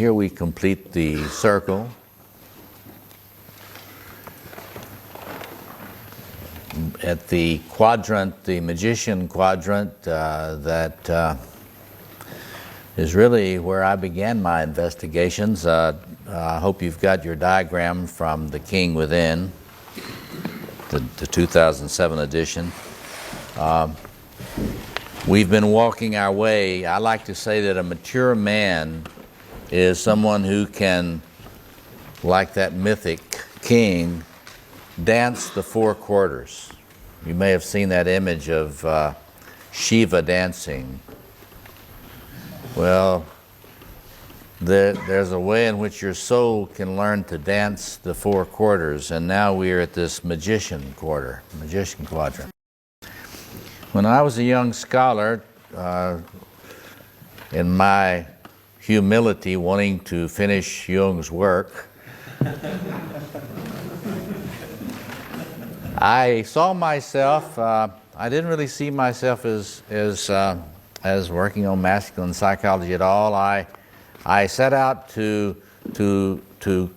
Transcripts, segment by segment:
here we complete the circle. At the quadrant, the magician quadrant, that is really where I began my investigations. I hope you've got your diagram from The King Within, the 2007 edition. We've been walking our way. I like to say that a mature man is someone who can, like that mythic king, dance the four quarters. You may have seen that image of Shiva dancing. Well, there's a way in which your soul can learn to dance the four quarters, and now we're at this magician quadrant. When I was a young scholar, in my humility, wanting to finish Jung's work, I saw myself, I didn't really see myself as working on masculine psychology at all. I set out to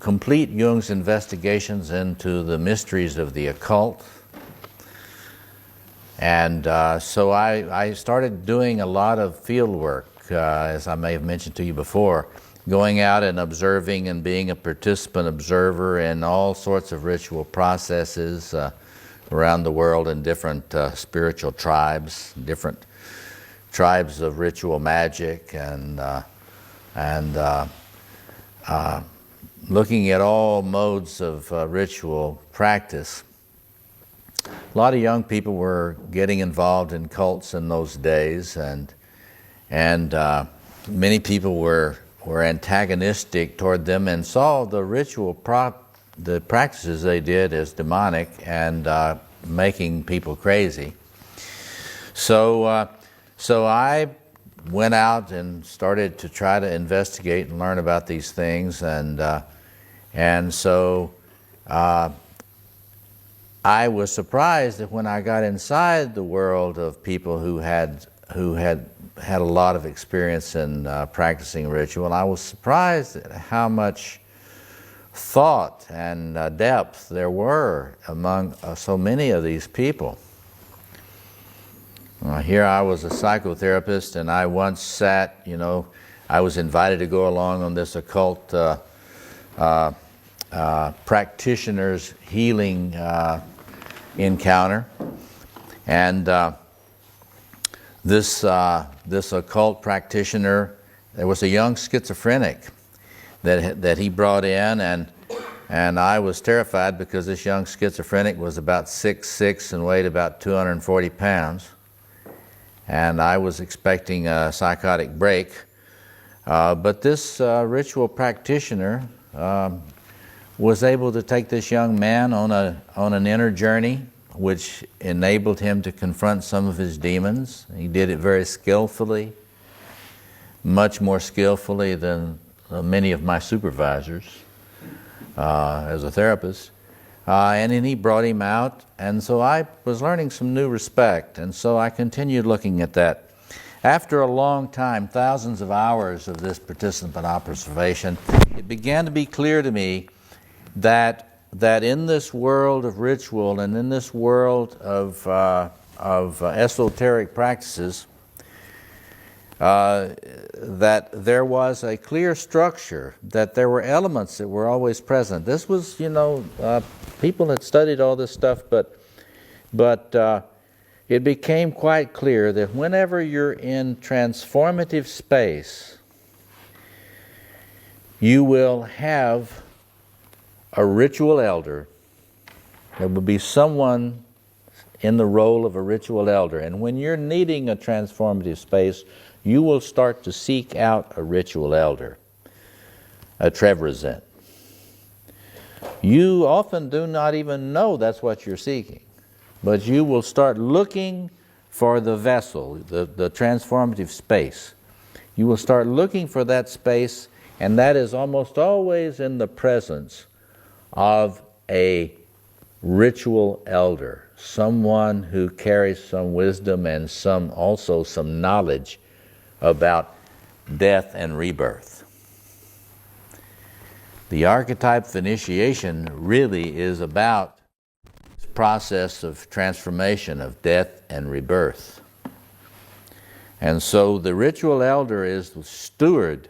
complete Jung's investigations into the mysteries of the occult. And so I started doing a lot of field work, as I may have mentioned to you before, going out and observing and being a participant observer in all sorts of ritual processes around the world in different spiritual tribes, different tribes of ritual magic, and looking at all modes of ritual practice. A lot of young people were getting involved in cults in those days, and many people were antagonistic toward them and saw the practices they did as demonic and making people crazy. So I went out and started to try to investigate and learn about these things, and so I was surprised that when I got inside the world of people who had a lot of experience in practicing ritual, I was surprised at how much thought and depth there were among so many of these people. Here I was a psychotherapist, and I once sat, I was invited to go along on this occult practitioner's healing encounter, and this occult practitioner, there was a young schizophrenic that he brought in, and I was terrified because this young schizophrenic was about 6'6" and weighed about 240 pounds, and I was expecting a psychotic break, but this ritual practitioner was able to take this young man on an inner journey, which enabled him to confront some of his demons. He did it very skillfully, much more skillfully than many of my supervisors as a therapist. And then he brought him out, and so I was learning some new respect, and so I continued looking at that. After a long time, thousands of hours of this participant observation, it began to be clear to me that in this world of ritual and in this world of esoteric practices, that there was a clear structure, that there were elements that were always present. This was, people had studied all this stuff, but it became quite clear that whenever you're in transformative space, you will have a ritual elder. There will be someone in the role of a ritual elder. And when you're needing a transformative space, you will start to seek out a ritual elder, a Trevorazant. You often do not even know that's what you're seeking, but you will start looking for the vessel, the transformative space. You will start looking for that space, and that is almost always in the presence of a ritual elder, someone who carries some wisdom and also some knowledge about death and rebirth. The archetype of initiation really is about this process of transformation, of death and rebirth. And so the ritual elder is the steward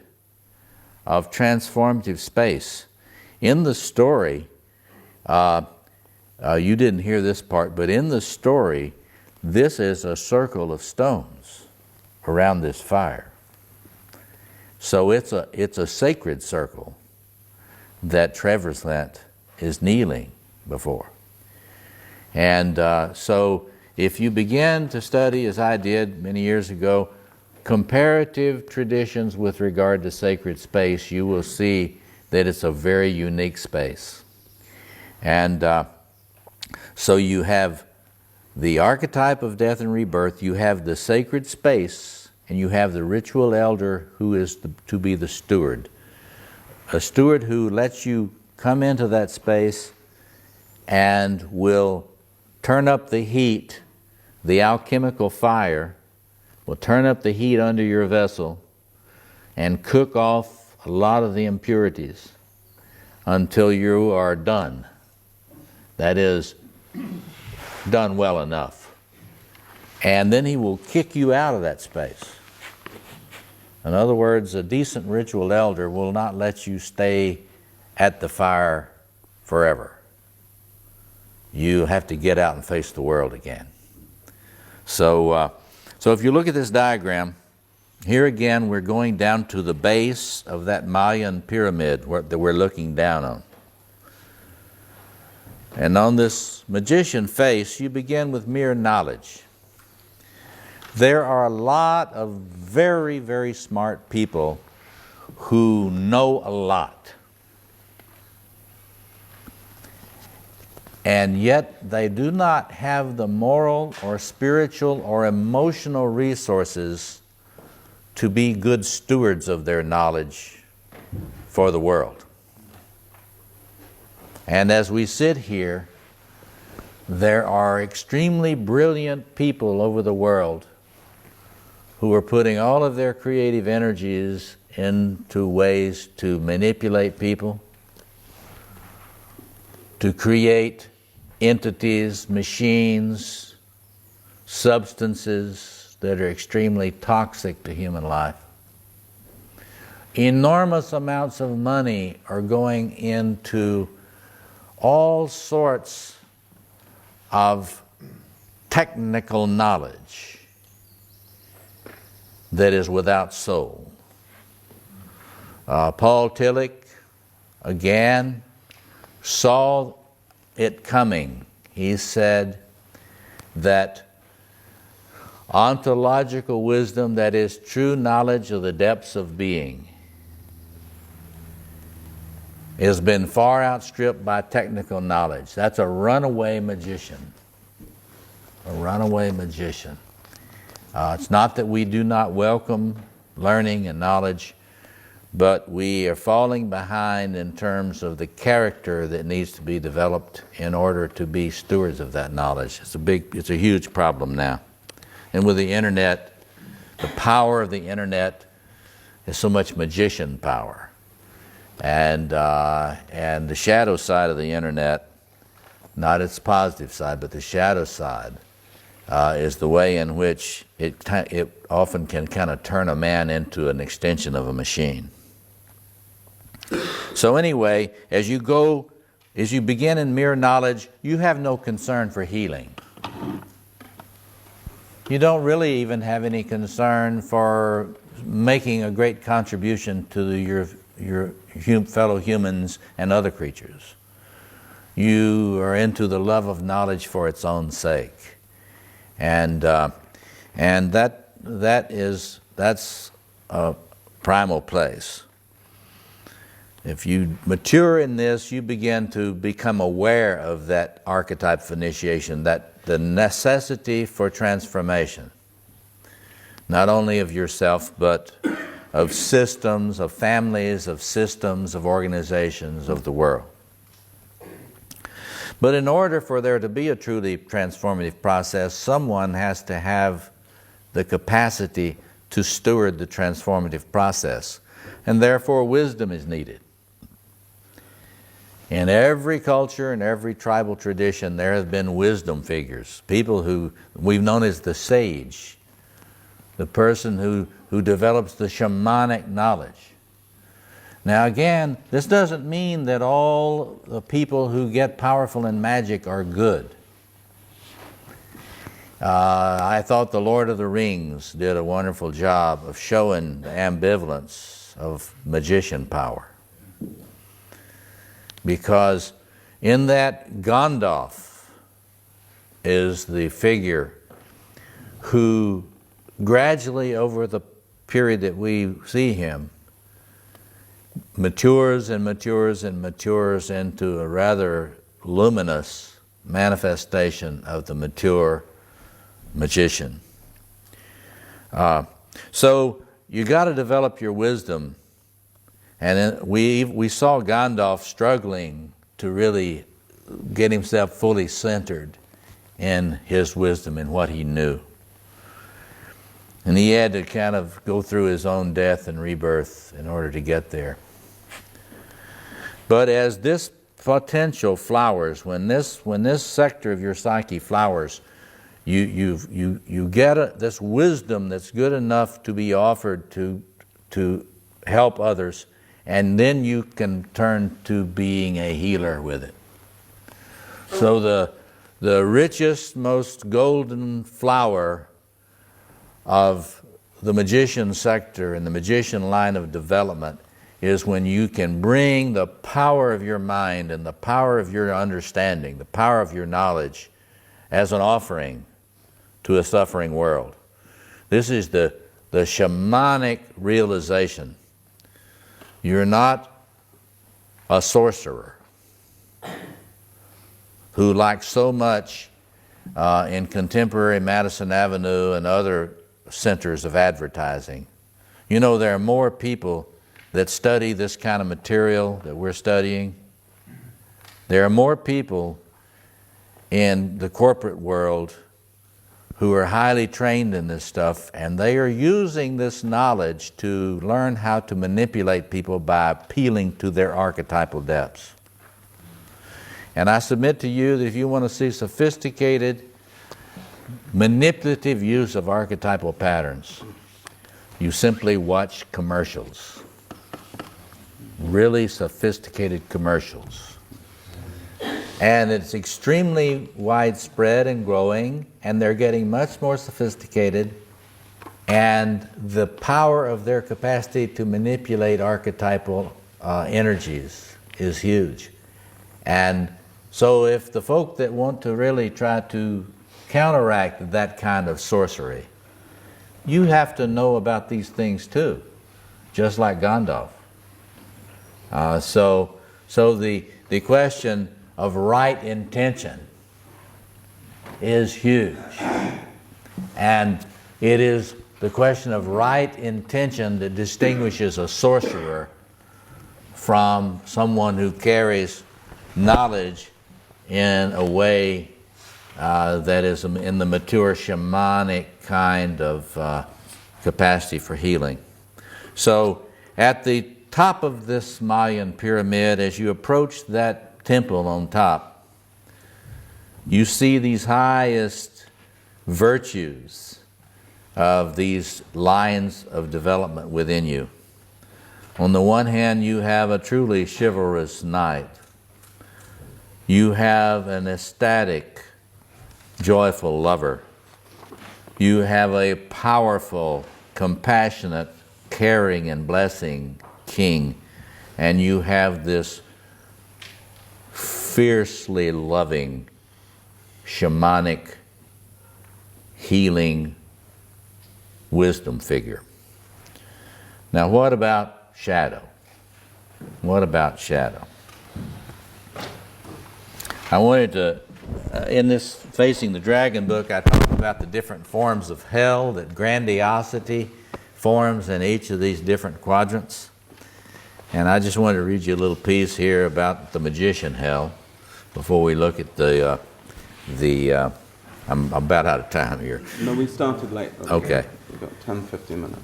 of transformative space. In the story, you didn't hear this part, but in the story, this is a circle of stones around this fire. So it's a sacred circle that Trevor's Lent is kneeling before. And so if you begin to study, as I did many years ago, comparative traditions with regard to sacred space, you will see that it's a very unique space. And so you have the archetype of death and rebirth, you have the sacred space, and you have the ritual elder who is to be the steward. A steward who lets you come into that space and will turn up the heat, the alchemical fire, will turn up the heat under your vessel and cook off a lot of the impurities until you are done. That is, done well enough. And then he will kick you out of that space. In other words, a decent ritual elder will not let you stay at the fire forever. You have to get out and face the world again. So if you look at this diagram, here again we're going down to the base of that Mayan pyramid that we're looking down on. And on this magician face, you begin with mere knowledge. There are a lot of very, very smart people who know a lot. And yet they do not have the moral or spiritual or emotional resources to be good stewards of their knowledge for the world. And as we sit here, there are extremely brilliant people over the world who are putting all of their creative energies into ways to manipulate people, to create entities, machines, substances that are extremely toxic to human life. Enormous amounts of money are going into all sorts of technical knowledge that is without soul. Paul Tillich, again, saw it coming. He said that ontological wisdom, that is true knowledge of the depths of being, has been far outstripped by technical knowledge. That's a runaway magician. A runaway magician. It's not that we do not welcome learning and knowledge, but we are falling behind in terms of the character that needs to be developed in order to be stewards of that knowledge. It's a huge problem now. And with the internet, the power of the internet is so much magician power. And the shadow side of the internet, not its positive side, but the shadow side, is the way in which it often can kind of turn a man into an extension of a machine. So anyway, as you begin in mere knowledge, you have no concern for healing. You don't really even have any concern for making a great contribution to your fellow humans and other creatures. You are into the love of knowledge for its own sake. And that's a primal place. If you mature in this, you begin to become aware of that archetype of initiation, that the necessity for transformation, not only of yourself, but of systems, of families, of systems, of organizations, of the world. But in order for there to be a truly transformative process, someone has to have the capacity to steward the transformative process. And therefore wisdom is needed. In every culture and every tribal tradition, there have been wisdom figures, people who we've known as the sage, the person who develops the shamanic knowledge. Now again, this doesn't mean that all the people who get powerful in magic are good. I thought the Lord of the Rings did a wonderful job of showing the ambivalence of magician power. Because in that Gandalf is the figure who gradually over the period that we see him matures and matures and matures into a rather luminous manifestation of the mature magician. So you got to develop your wisdom. And then we saw Gandalf struggling to really get himself fully centered in his wisdom and what he knew. And he had to kind of go through his own death and rebirth in order to get there. But as this potential flowers, when this sector of your psyche flowers, you get this wisdom that's good enough to be offered to help others, and then you can turn to being a healer with it. So the richest, most golden flower of the magician sector and the magician line of development is when you can bring the power of your mind and the power of your understanding, the power of your knowledge as an offering to a suffering world. This is the shamanic realization. You're not a sorcerer who, like so much in contemporary Madison Avenue and other centers of advertising, you know, there are more people that study this kind of material that we're studying. There are more people in the corporate world who are highly trained in this stuff, and they are using this knowledge to learn how to manipulate people by appealing to their archetypal depths. And I submit to you that if you want to see sophisticated, manipulative use of archetypal patterns, you simply watch commercials. Really sophisticated commercials. And it's extremely widespread and growing, and they're getting much more sophisticated, and the power of their capacity to manipulate archetypal energies is huge. And so if the folk that want to really try to counteract that kind of sorcery, you have to know about these things too, just like Gandalf. So the question of right intention is huge. And it is the question of right intention that distinguishes a sorcerer from someone who carries knowledge in a way that is in the mature shamanic kind of capacity for healing. So at the top of this Mayan pyramid, as you approach that temple on top, you see these highest virtues of these lines of development within you. On the one hand, you have a truly chivalrous knight. You have an ecstatic, joyful lover. You have a powerful, compassionate, caring, and blessing king. And you have this fiercely loving, shamanic, healing wisdom figure. Now, what about shadow? What about shadow? I wanted to, in this Facing the Dragon book, I talked about the different forms of hell that Grandiosity forms in each of these different quadrants. And I just wanted to read you a little piece here about the magician hell before we look at I'm about out of time here. No, we started late. Okay. We've got 10-15 minutes.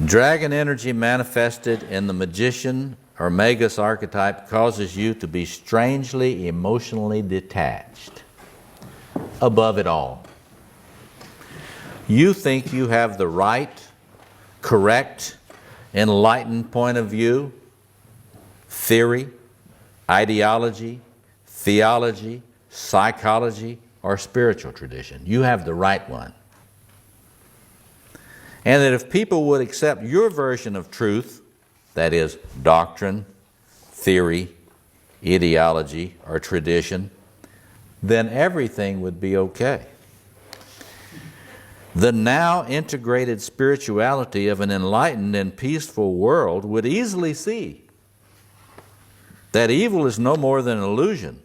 Dragon energy manifested in the magician or Magus archetype causes you to be strangely emotionally detached above it all. You think you have the right, correct, enlightened point of view, theory, ideology, theology, psychology, or spiritual tradition. You have the right one. And that if people would accept your version of truth, that is, doctrine, theory, ideology, or tradition, then everything would be okay. The now integrated spirituality of an enlightened and peaceful world would easily see that evil is no more than an illusion,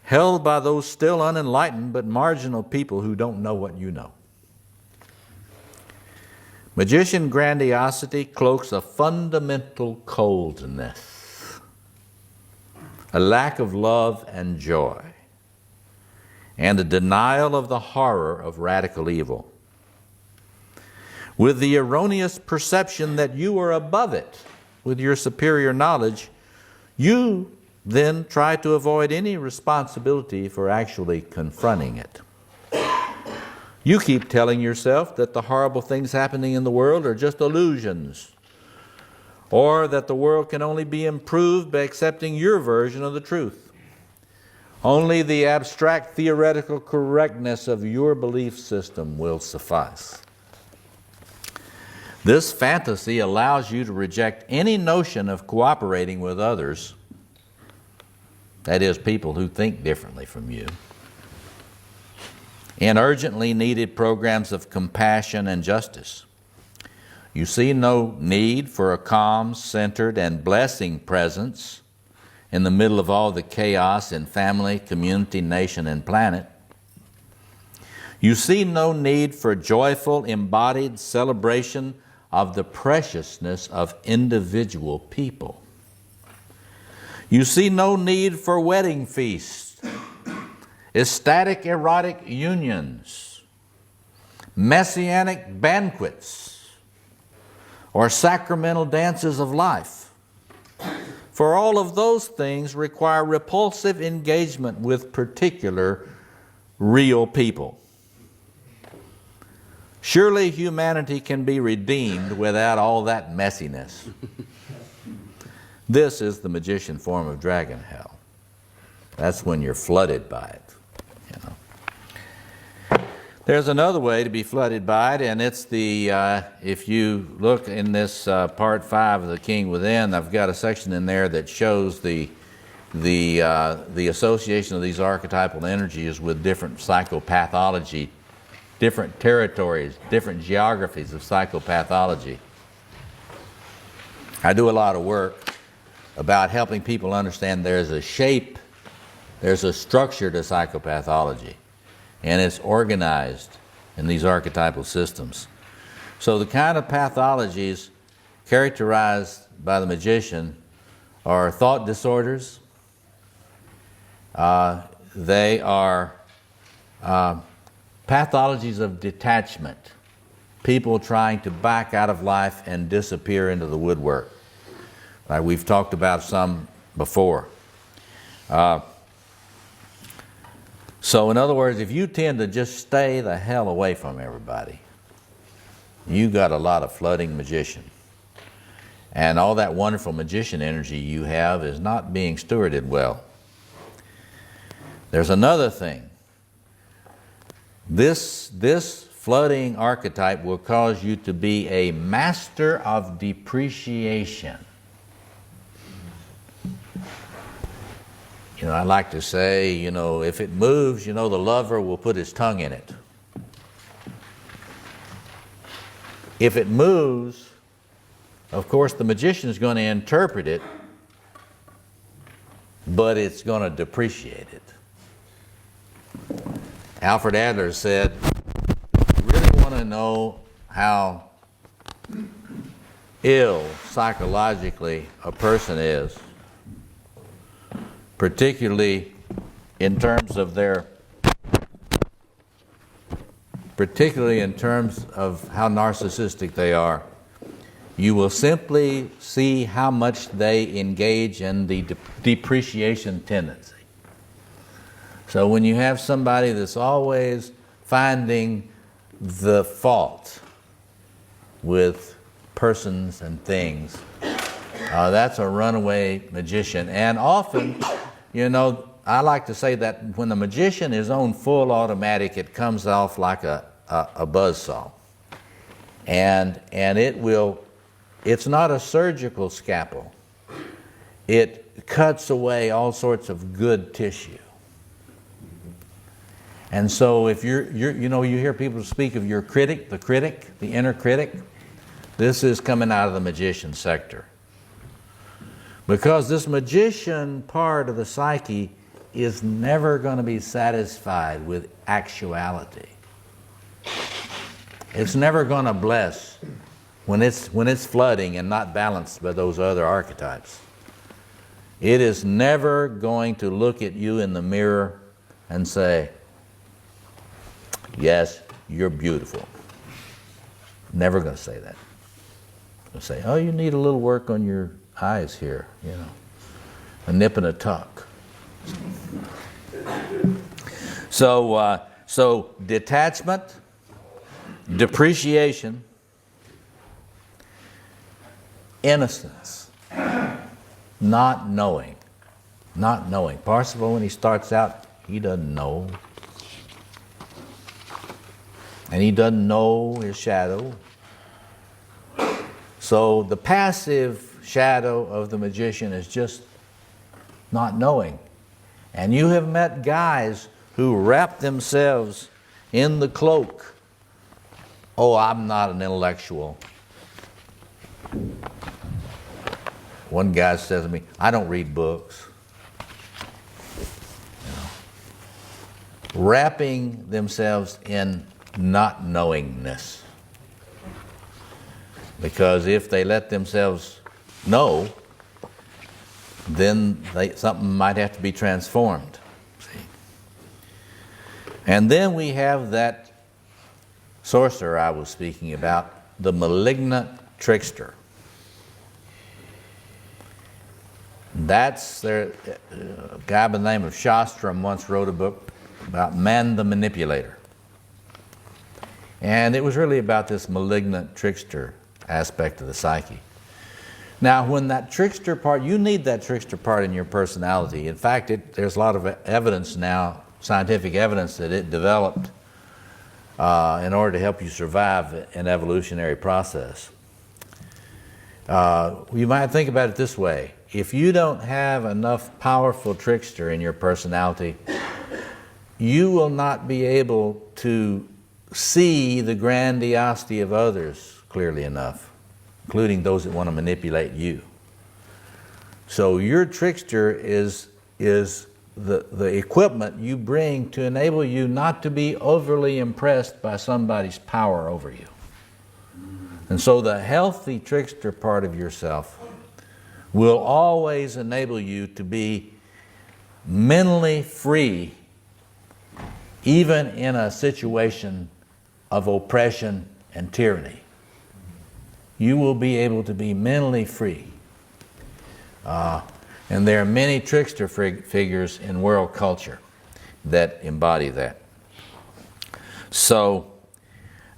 held by those still unenlightened but marginal people who don't know what you know. Magician grandiosity cloaks a fundamental coldness, a lack of love and joy, and a denial of the horror of radical evil, with the erroneous perception that you are above it with your superior knowledge. You then try to avoid any responsibility for actually confronting it. You keep telling yourself that the horrible things happening in the world are just illusions, or that the world can only be improved by accepting your version of the truth. Only the abstract theoretical correctness of your belief system will suffice. This fantasy allows you to reject any notion of cooperating with others, that is, people who think differently from you, in urgently needed programs of compassion and justice. You see no need for a calm, centered, and blessing presence in the middle of all the chaos in family, community, nation, and planet. You see no need for joyful, embodied celebration of the preciousness of individual people. You see no need for wedding feasts, ecstatic erotic unions, messianic banquets, or sacramental dances of life. For all of those things require repulsive engagement with particular real people. Surely humanity can be redeemed without all that messiness. This is the magician form of dragon hell. That's when you're flooded by it. There's another way to be flooded by it, and it's the, if you look in this part 5 of The King Within, I've got a section in there that shows the association of these archetypal energies with different psychopathology, different territories, different geographies of psychopathology. I do a lot of work about helping people understand there's a shape, there's a structure to psychopathology, and it's organized in these archetypal systems. So the kind of pathologies characterized by the magician are thought disorders. They are pathologies of detachment, people trying to back out of life and disappear into the woodwork. Like we've talked about some before. So in other words, if you tend to just stay the hell away from everybody, you got a lot of flooding magician. And all that wonderful magician energy you have is not being stewarded well. There's another thing. This flooding archetype will cause you to be a master of depreciation. You know, I like to say, you know, if it moves, you know, the lover will put his tongue in it. If it moves, of course, the magician is going to interpret it, but it's going to depreciate it. Alfred Adler said, you really want to know how ill psychologically a person is, particularly in terms of how narcissistic they are. You will simply see how much they engage in the depreciation tendency. So when you have somebody that's always finding the fault with persons and things, that's a runaway magician. And often, I like to say that when the magician is on full automatic, it comes off like a buzzsaw. And it's not a surgical scalpel. It cuts away all sorts of good tissue. And so if you hear people speak of your critic, the inner critic, this is coming out of the magician sector. Because this magician part of the psyche is never going to be satisfied with actuality. It's never going to bless when it's flooding and not balanced by those other archetypes. It is never going to look at you in the mirror and say, yes, you're beautiful. Never going to say that. It'll say, oh, you need a little work on your eyes here, a nip and a tuck. So detachment, depreciation, innocence, not knowing. Parsifal, when he starts out, he doesn't know. And he doesn't know his shadow. So the passive shadow of the magician is just not knowing. And you have met guys who wrap themselves in the cloak. Oh, I'm not an intellectual. One guy says to me, I don't read books. Wrapping themselves in not knowingness. Because if they let themselves know, then something might have to be transformed. See? And then we have that sorcerer I was speaking about, the malignant trickster. That's a guy by the name of Shastram once wrote a book about man the manipulator. And it was really about this malignant trickster aspect of the psyche. Now, when that trickster part, you need that trickster part in your personality. In fact, there's a lot of evidence now, scientific evidence, that it developed in order to help you survive an evolutionary process. You might think about it this way. If you don't have enough powerful trickster in your personality, you will not be able to see the grandiosity of others clearly enough, including those that want to manipulate you. So your trickster is the equipment you bring to enable you not to be overly impressed by somebody's power over you. And so the healthy trickster part of yourself will always enable you to be mentally free, even in a situation of oppression and tyranny. You will be able to be mentally free. And there are many trickster figures in world culture that embody that. So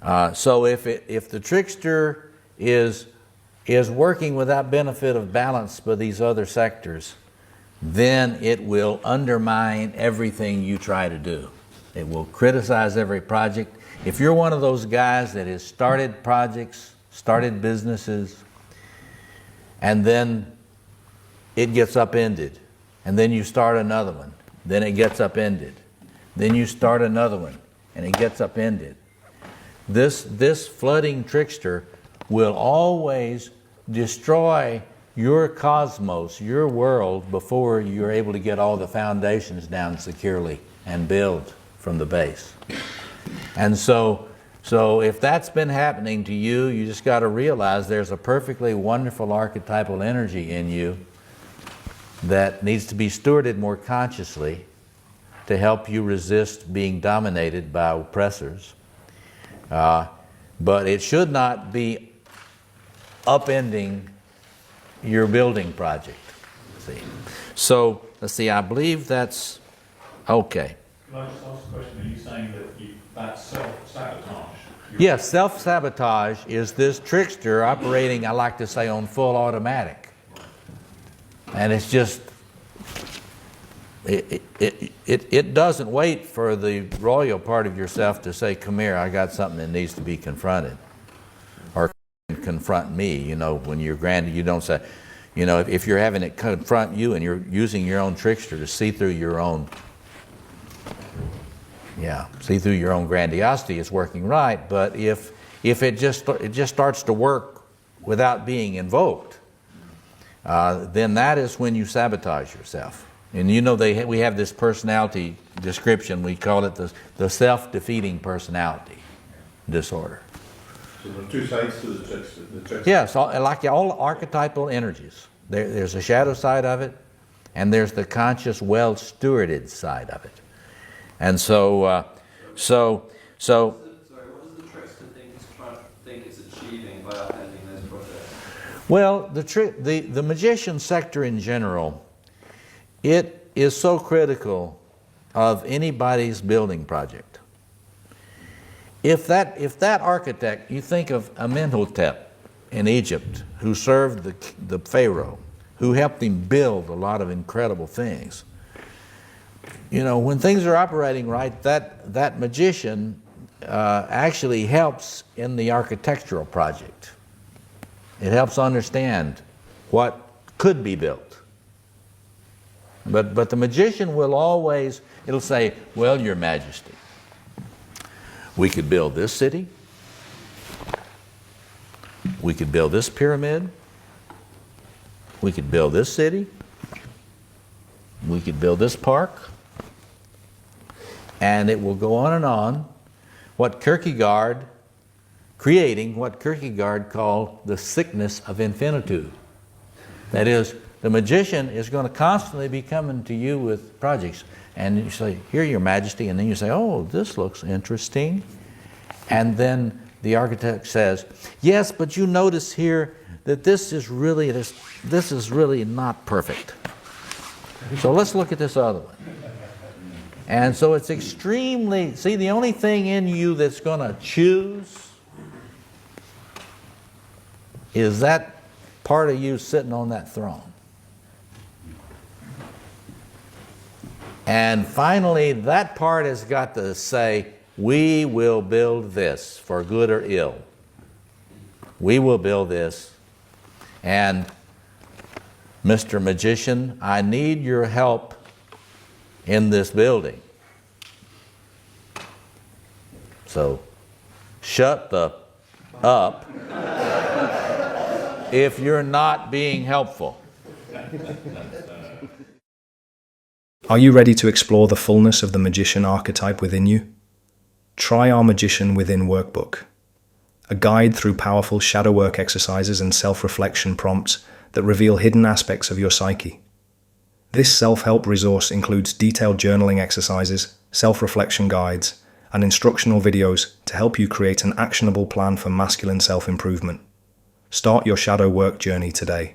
if the trickster is working without benefit of balance by these other sectors, then it will undermine everything you try to do. It will criticize every project. If you're one of those guys that has started projects, started businesses, and then it gets upended, and then you start another one, then it gets upended, then you start another one, and it gets upended. This flooding trickster will always destroy your cosmos, your world, before you're able to get all the foundations down securely and build from the base. And so if that's been happening to you, you just got to realize there's a perfectly wonderful archetypal energy in you that needs to be stewarded more consciously to help you resist being dominated by oppressors. But it should not be upending your building project. See, so let's see. I believe that's okay. Can I just ask a question? Are you saying that that's self-sabotage? Yes, self-sabotage is this trickster operating, I like to say, on full automatic. And it's just, it doesn't wait for the royal part of yourself to say, come here, I got something that needs to be confronted. Or confront me, you know, when you're granted, you don't say, you know, if you're having it confront you and you're using your own trickster to see through your own, see through your own grandiosity, it's working right. But if it just starts to work without being invoked, then that is when you sabotage yourself. And you know, we have this personality description. We call it the self-defeating personality disorder. So there are two sides to the trickster. Yes, like all archetypal energies. There's a shadow side of it, and there's the conscious, well-stewarded side of it. And so. Sorry, what does the trickster think it's achieving by upending those projects? Well, the magician sector in general, it is so critical of anybody's building project. If that architect, you think of Amenhotep in Egypt, who served the Pharaoh, who helped him build a lot of incredible things. You know, when things are operating right, that magician actually helps in the architectural project. It helps understand what could be built. But the magician will always, it'll say, well, Your Majesty, we could build this city. We could build this pyramid. We could build this city. We could build this park. And it will go on and on. Creating what Kierkegaard called the sickness of infinitude. That is, the magician is going to constantly be coming to you with projects. And you say, here, Your Majesty. And then you say, oh, this looks interesting. And then the architect says, yes, but you notice here that this is really not perfect. So let's look at this other one. And so it's extremely, see, the only thing in you that's going to choose is that part of you sitting on that throne. And finally, that part has got to say, we will build this for good or ill. We will build this. And Mr. Magician, I need your help in this building. So, shut up if you're not being helpful. Are you ready to explore the fullness of the magician archetype within you? Try our Magician Within Workbook, a guide through powerful shadow work exercises and self-reflection prompts that reveal hidden aspects of your psyche. This self-help resource includes detailed journaling exercises, self-reflection guides, and instructional videos to help you create an actionable plan for masculine self-improvement. Start your shadow work journey today.